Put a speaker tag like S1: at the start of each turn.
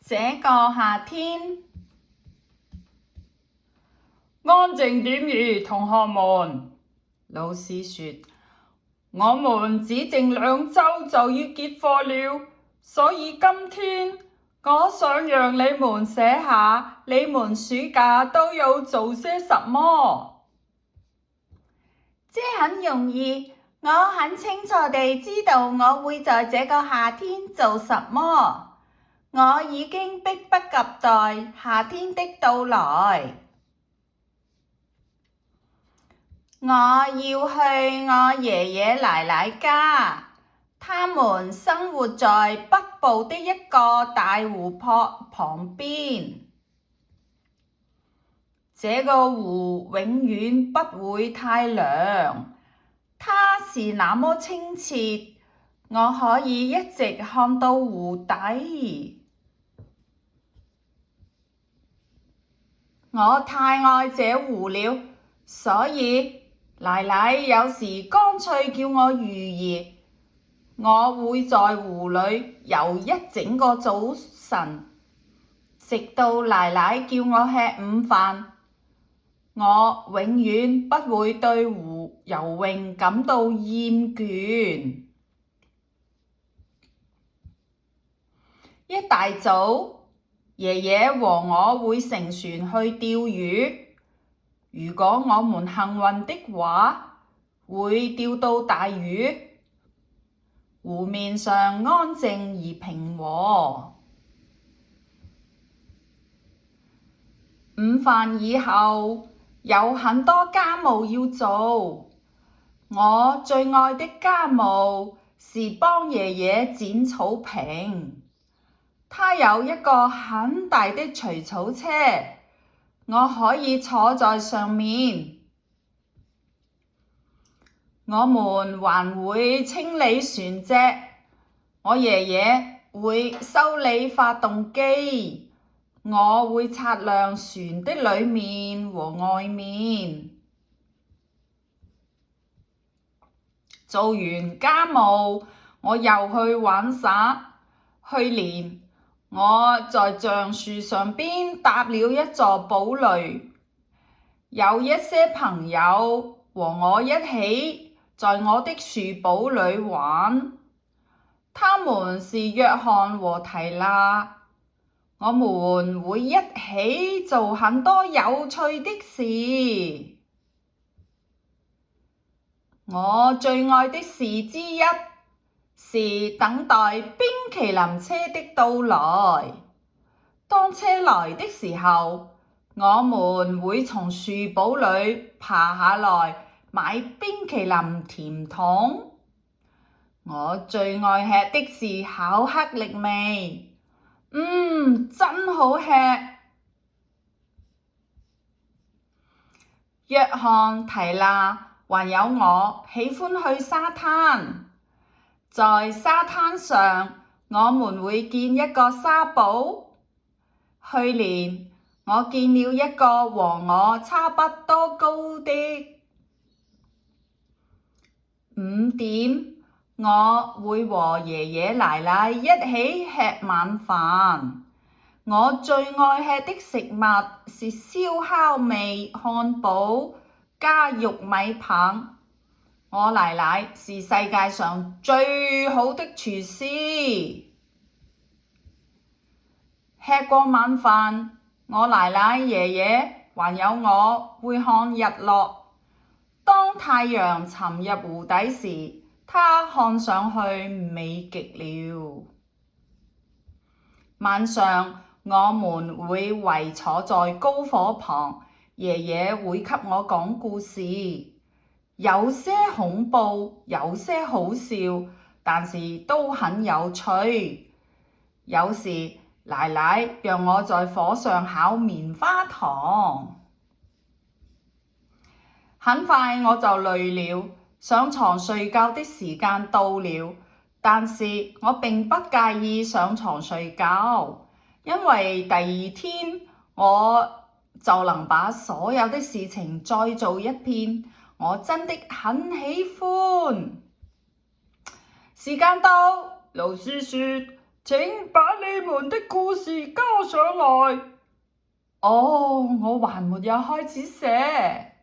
S1: 這個夏天，
S2: 安靜點兒，同學們。
S1: 老師說，
S2: 我們只剩2週就要結課了，所以今天我想讓你們寫下你們暑假都有做些什麼。
S1: 這很容易，我很清楚地知道我會在這個夏天做什麼。我已經迫不及待夏天的到來。我要去我爺爺奶奶家，他們生活在北部的一個大湖泊旁邊。這個湖永遠不會太涼，它是那麼清澈，我可以一直看到湖底。我太愛這湖了，所以奶奶有時乾脆叫我魚兒。我會在湖裏游一整個早晨，直到奶奶叫我吃午飯。我永遠不會對湖游泳感到厭倦。一大早，爺爺和我會乘船去釣魚。如果我們幸運的話，會釣到大魚。湖面上安靜而平和。午飯以後，有很多家務要做。我最愛的家務是幫爺爺剪草坪。他有一個很大的除草車，我可以坐在上面。我們還會清理船隻，我爺爺會修理發動機，我會擦亮船的裡面和外面。做完家務，我又去玩耍。去年，我在橡樹上邊搭了一座堡壘，有一些朋友和我一起在我的樹堡裡玩，他們是約翰和提娜，我們會一起做很多有趣的事。我最愛的事之一是等待冰淇淋車的到來。當車來的時候，我們會從樹堡裡爬下來買冰淇淋甜筒。我最愛吃的是巧克力味，真好吃。約翰、提娜還有我喜歡去沙灘。在沙灘上，我們會建一個沙堡。去年，我建了一個和我差不多高的。5點，我會和爺爺奶奶一起吃晚飯。我最愛吃的食物是燒烤味漢堡加玉米棒。我奶奶是世界上最好的廚師。吃過晚飯，我奶奶、爺爺還有我會看日落。當太陽沉入湖底時，它看上去美極了。晚上，我們會圍坐在篝火旁，爺爺會給我講故事，有些恐怖，有些好笑，但是都很有趣。有時奶奶讓我在火上烤棉花糖。很快我就累了，上床睡覺的時間到了，但是我並不介意上床睡覺，因為第2天我就能把所有的事情再做一遍，我真的很喜歡。時間到，老師說，
S2: 請把你們的故事交上來。
S1: 哦，我還沒有開始寫。